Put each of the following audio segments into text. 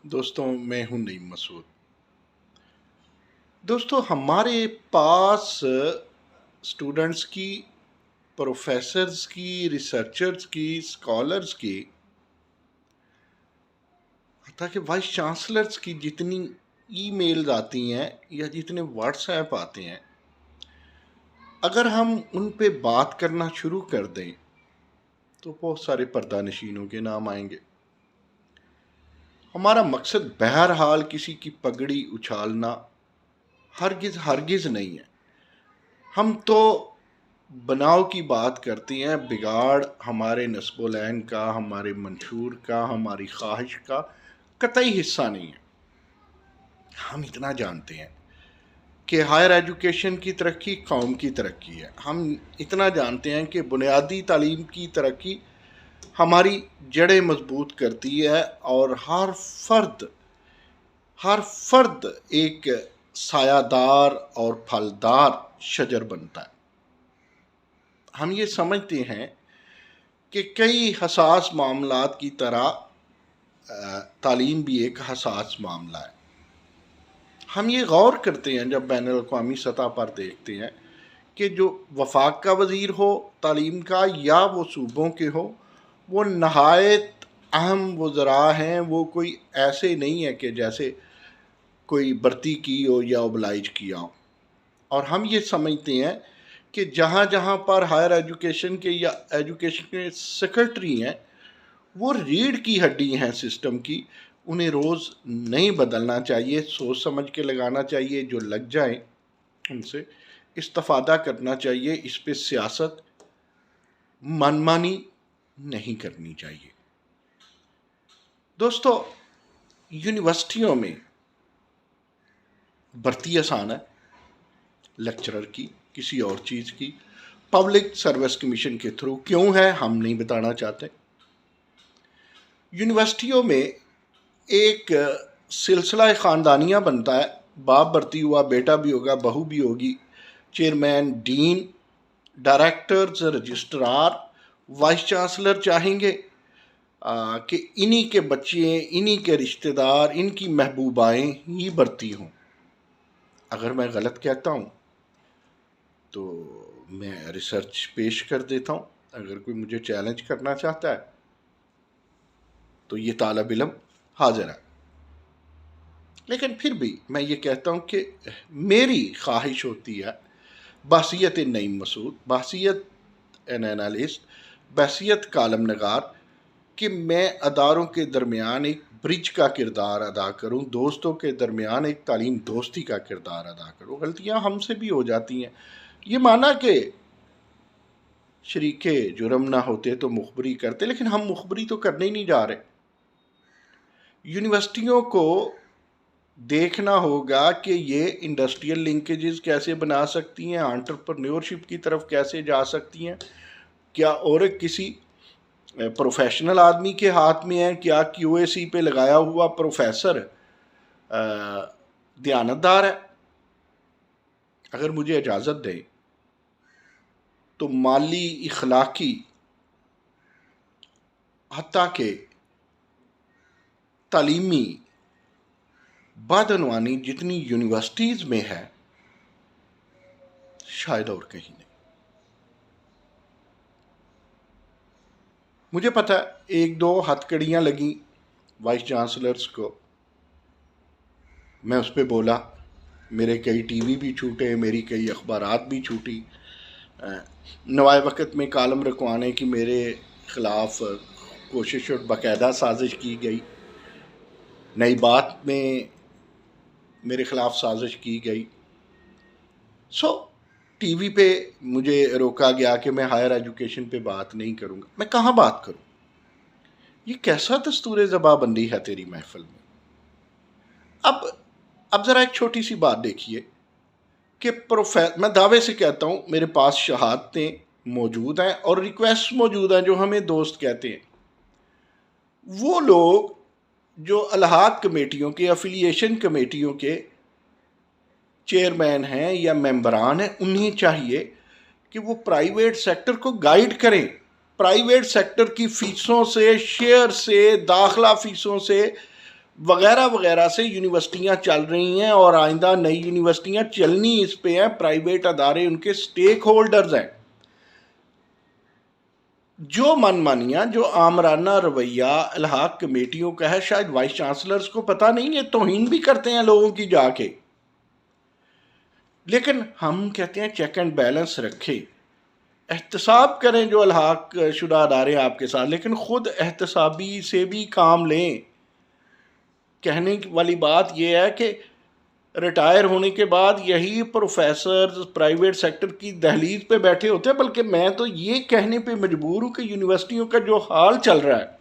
दोस्तों, मैं हूं नईम मसूद। दोस्तों, हमारे पास स्टूडेंट्स की, प्रोफेसर्स की, रिसर्चर्स की, स्कॉलर्स की, हत्ता कि वाइस चांसलर्स की जितनी ईमेल्स आती हैं या जितने व्हाट्सएप आते हैं, अगर हम उन पे बात करना शुरू कर दें तो बहुत सारे पर्दानशीनों के नाम आएंगे। हमारा मकसद बहरहाल किसी की पगड़ी उछालना हरगिज़ हरगिज़ नहीं है। हम तो बनाव की बात करते हैं, बिगाड़ हमारे नस्बोलैन का, हमारे मंशूर का, हमारी ख्वाहिश का कतई हिस्सा नहीं है। हम इतना जानते हैं कि हायर एजुकेशन की तरक्की कौम की तरक्की है। हम इतना जानते हैं कि बुनियादी तालीम की तरक्की हमारी जड़ें मजबूत करती है और हर फर्द एक सायादार और फलदार शजर बनता है। हम ये समझते हैं कि कई हसास मामलात की तरह तालीम भी एक हसास मामला है। हम ये गौर करते हैं जब बैनुल अक़वामी सतह पर देखते हैं कि जो वफाक का वज़ीर हो तालीम का या वो सूबों के हो, वो नहायत अहम वज़रा हैं। वो कोई ऐसे नहीं है कि जैसे कोई भर्ती की हो या ओबलाइज किया हो। और हम ये समझते हैं कि जहाँ जहाँ पर हायर एजुकेशन के या एजुकेशन के सेक्रेटरी हैं, वो रीढ़ की हड्डी हैं सिस्टम की। उन्हें रोज़ नहीं बदलना चाहिए, सोच समझ के लगाना चाहिए। जो लग जाए उनसे इस्तिफ़ादा करना चाहिए। इस पे सियासत मनमानी नहीं करनी चाहिए। दोस्तों, यूनिवर्सिटियों में भर्ती आसान है, लेक्चरर की, किसी और चीज़ की, पब्लिक सर्विस कमीशन के थ्रू क्यों है हम नहीं बताना चाहते। यूनिवर्सिटियों में एक सिलसिला ख़ानदानिया बनता है। बाप भर्ती हुआ, बेटा भी होगा, बहू भी होगी, chairman, dean, directors, registrar, vice chancellor चाहेंगे कि इन्हीं के बच्चे, इन्हीं के रिश्तेदार, इनकी महबूबाएँ ही भर्ती हों। अगर मैं गलत कहता हूँ तो मैं रिसर्च पेश कर देता हूँ। अगर कोई मुझे चैलेंज करना चाहता है तो ये तालिब इल्म हाजिर है। लेकिन फिर भी मैं ये कहता हूँ कि मेरी ख्वाहिश होती है बहसीत नईम मसूद, बहसीत एन एनालिस्ट, बहसीत कालम नगार, कि मैं अदारों के दरमियान एक ब्रिज का किरदार अदा करूँ, दोस्तों के दरमियान एक तालीम दोस्ती का किरदार अदा करूँ। गलतियाँ हमसे भी हो जाती हैं। ये माना कि शरीके जुर्म ना होते तो मुखबरी करते, लेकिन हम मुखबरी तो करने ही नहीं जा रहे। यूनिवर्सिटियों को देखना होगा कि ये इंडस्ट्रियल लिंकेजेस कैसे बना सकती हैं, एंटरप्रेन्योरशिप की तरफ कैसे जा सकती हैं। क्या और किसी प्रोफेशनल आदमी के हाथ में है? क्या क्यूएसी पे लगाया हुआ प्रोफेसर दयानतदार है? अगर मुझे इजाज़त दें तो माली, इखलाकी, हत्ता के तालीमी बदअनवानी जितनी यूनिवर्सिटीज़ में है, शायद और कहीं नहीं। मुझे पता है एक दो हथकड़ियाँ लगी वाइस चांसलर्स को, मैं उस पर बोला, मेरे कई टीवी भी छूटे, मेरी कई अखबारात भी छूटी, नवाए वक़्त में कालम रखवाने की मेरे ख़िलाफ़ कोशिश और बाकायदा साजिश की गई, नई बात में मेरे ख़िलाफ़ साजिश की गई। टीवी पे मुझे रोका गया कि मैं हायर एजुकेशन पे बात नहीं करूँगा। मैं कहाँ बात करूँ? ये कैसा दस्तूर ज़बाबंदी है तेरी महफ़िल में? अब ज़रा एक छोटी सी बात देखिए कि मैं दावे से कहता हूँ मेरे पास शहादतें मौजूद हैं और रिक्वेस्ट मौजूद हैं जो हमें दोस्त कहते हैं। वो लोग जो अलहाक कमेटियों के, एफिलिएशन कमेटियों के चेयरमैन हैं या मेंबरान हैं, उन्हें चाहिए कि वो प्राइवेट सेक्टर को गाइड करें। प्राइवेट सेक्टर की फ़ीसों से, शेयर से, दाखिला फ़ीसों से वगैरह वगैरह से यूनिवर्सिटियां चल रही हैं और आइंदा नई यूनिवर्सिटियां चलनी इस पे हैं, प्राइवेट अदारे उनके स्टेक होल्डर्स हैं। जो मनमानियां, जो आमराना रवैया इल्हाक कमेटियों का है, शायद वाइस चांसलर्स को पता नहीं है, तौहीन भी करते हैं लोगों की जाके। लेकिन हम कहते हैं चेक एंड बैलेंस रखे, एहतसाब करें जो इल्हाक शुदा अदारे आपके साथ, लेकिन खुद एहतसाबी से भी काम लें। कहने वाली बात यह है कि रिटायर होने के बाद यही प्रोफेसर प्राइवेट सेक्टर की दहलीज पे बैठे होते हैं। बल्कि मैं तो ये कहने पे मजबूर हूं कि यूनिवर्सिटियों का जो हाल चल रहा है,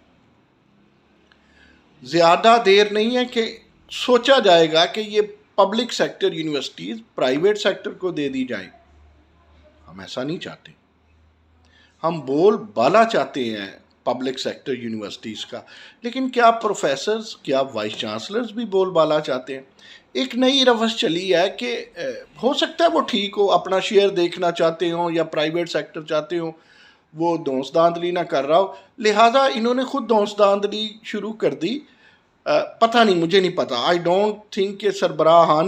ज़्यादा देर नहीं है कि सोचा जाएगा कि ये public sector universities private sector को दे दी जाए। हम ऐसा नहीं चाहते। हम बोल बाला चाहते हैं पब्लिक सेक्टर यूनिवर्सिटीज़ का, लेकिन क्या प्रोफेसर्स, क्या वाइस चांसलर्स भी बोल बाला चाहते हैं? एक नई रवस चली है कि हो सकता है वो ठीक हो, अपना शेयर देखना चाहते हो या प्राइवेट सेक्टर चाहते हो, वो दोस्तांदली ना कर रहा हो, लिहाजा इन्होंने खुद दोस्तांदली शुरू कर दी। पता नहीं, मुझे नहीं पता। आई डोंट थिंक कि सरबराहान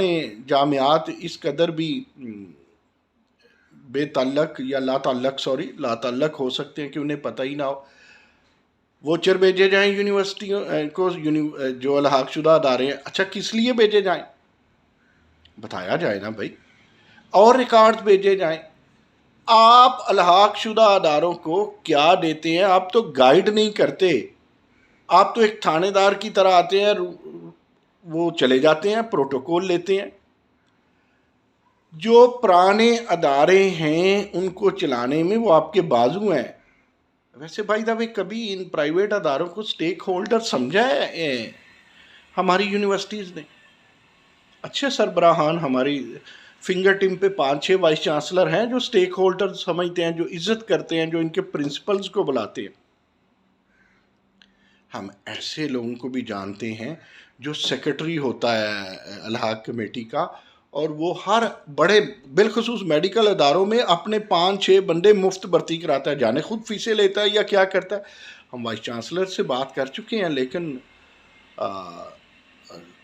जामियात इस कदर भी बेतल्लक या लातल्लक हो सकते हैं कि उन्हें पता ही ना हो। वोचर भेजे जाएं यूनिवर्सिटियों को, जो अलहाक शुदा अदारे हैं। अच्छा, किस लिए भेजे जाएं बताया जाए ना भाई, और रिकॉर्ड्स भेजे जाएं। आप अलहाक शुदा अदारों को क्या देते हैं? आप तो गाइड नहीं करते, आप तो एक थानेदार की तरह आते हैं, वो चले जाते हैं, प्रोटोकॉल लेते हैं। जो पुराने अदारे हैं उनको चलाने में वो आपके बाजू हैं। वैसे भाई साहब, कभी इन प्राइवेट अदारों को स्टेक होल्डर समझा है हमारी यूनिवर्सिटीज़ ने? अच्छे सरबराहान हमारी फिंगर टिप पे 5-6 वाइस चांसलर हैं जो स्टेक होल्डर समझते हैं, जो इज्जत करते हैं, जो इनके प्रिंसिपल्स को बुलाते हैं। हम ऐसे लोगों को भी जानते हैं जो सेक्रेटरी होता है अलहाक कमेटी का, और वो हर बड़े बिलखसूस मेडिकल अदारों में अपने 5-6 बंदे मुफ्त भर्ती कराता है, जाने खुद फीसें लेता है या क्या करता है। हम वाइस चांसलर से बात कर चुके हैं, लेकिन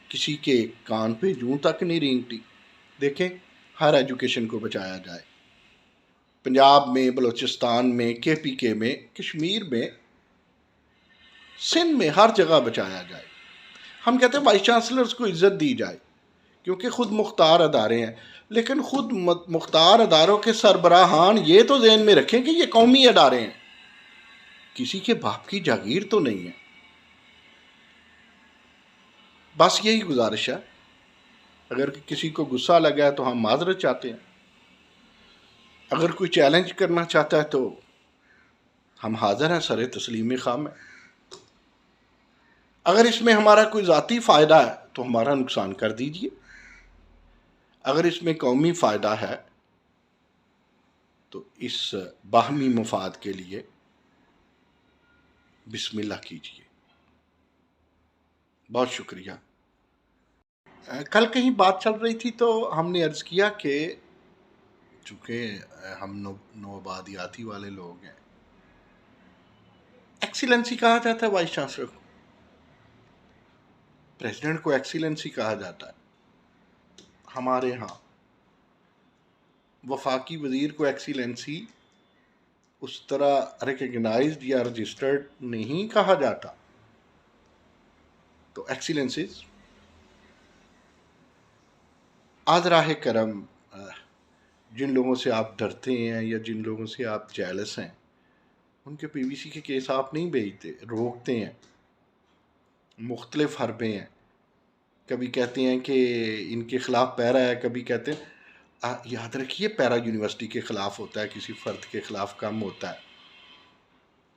किसी के कान पे जूं तक नहीं रेंगती। देखें, हर एजुकेशन को बचाया जाए। पंजाब में, बलूचिस्तान में, KPK में, कश्मीर में, सिंध में, हर जगह बचाया जाए। हम कहते हैं वाइस चांसलर्स को इज्जत दी जाए क्योंकि खुद मुख्तार अदारे हैं, लेकिन खुद मुख्तार अदारों के सरबराहान ये तो ज़हन में रखें कि ये कौमी अदारे हैं, किसी के बाप की जागीर तो नहीं है। बस यही गुजारिश है। अगर किसी को गुस्सा लगा है तो हम माजरत चाहते हैं। अगर कोई चैलेंज करना चाहता है तो हम हाजिर हैं, सरे तस्लीम खाम है। अगर इसमें हमारा कोई ज़ाती फ़ायदा है तो हमारा नुकसान कर दीजिए। अगर इसमें कौमी फ़ायदा है तो इस बाहमी मुफाद के लिए बिस्मिल्लाह कीजिए। बहुत शुक्रिया। कल कहीं बात चल रही थी तो हमने अर्ज़ किया कि चूँकि हम नौआबादियाती वाले लोग हैं, एक्सीलेंसी कहा जाता है वाइस चांसलर को, प्रेसिडेंट को एक्सीलेंसी कहा जाता है। हमारे यहाँ वफाकी वज़ीर को एक्सीलेंसी उस तरह रिकग्नाइज्ड या रजिस्टर्ड नहीं कहा जाता। तो एक्सीलेंसीज, आदराह करम, जिन लोगों से आप डरते हैं या जिन लोगों से आप जेलस हैं, उनके PVC के केस आप नहीं भेजते, रोकते हैं। मुख्तलिफ हरबे हैं, कभी कहते हैं कि इनके ख़िलाफ़ पैरा है, कभी कहते हैं याद रखिए पैरा यूनिवर्सिटी के ख़िलाफ़ होता है, किसी फ़र्द के ख़िलाफ़ कम होता है।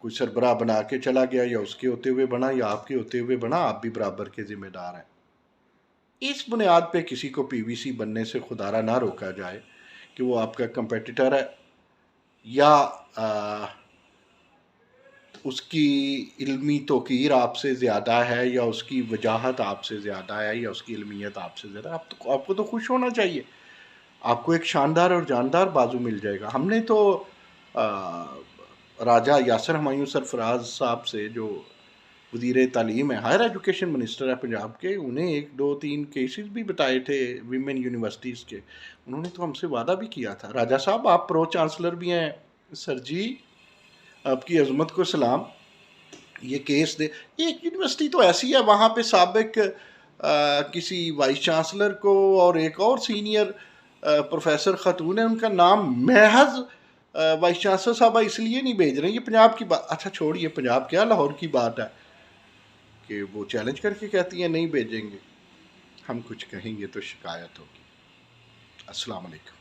कोई सरबराह बना के चला गया, या उसके होते हुए बना या आपके होते हुए बना, आप भी बराबर के ज़िम्मेदार हैं। इस बुनियाद पे किसी को PVC बनने से खुदारा ना रोका जाए कि वो आपका कंपेटिटर है या उसकी इल्मी तौकीर आपसे ज़्यादा है या उसकी वजाहत आपसे ज़्यादा है या उसकी इल्मियत आपसे ज़्यादा। आपको तो खुश होना चाहिए, आपको एक शानदार और जानदार बाजू मिल जाएगा। हमने तो राजा यासर हुमायूं सरफराज साहब से, जो वज़ीर तालीम है, हायर एजुकेशन मिनिस्टर है पंजाब के, उन्हें 1 2 3 केसेस भी बताए थे वीमेन यूनिवर्सिटीज़ के। उन्होंने तो हमसे वादा भी किया था। राजा साहब आप प्रो चांसलर भी हैं, सर जी आपकी अज़मत को सलाम। ये केस दे, एक यूनिवर्सिटी तो ऐसी है वहाँ पे साबिक किसी वाइस चांसलर को और एक और सीनियर प्रोफेसर ख़तून है, उनका नाम महज वाइस चांसलर साहब इसलिए नहीं भेज रहे, ये पंजाब की बात, अच्छा छोड़िए पंजाब क्या, लाहौर की बात है कि वो चैलेंज करके कहती हैं नहीं भेजेंगे। हम कुछ कहेंगे तो शिकायत होगी। अस्सलाम वालेकुम।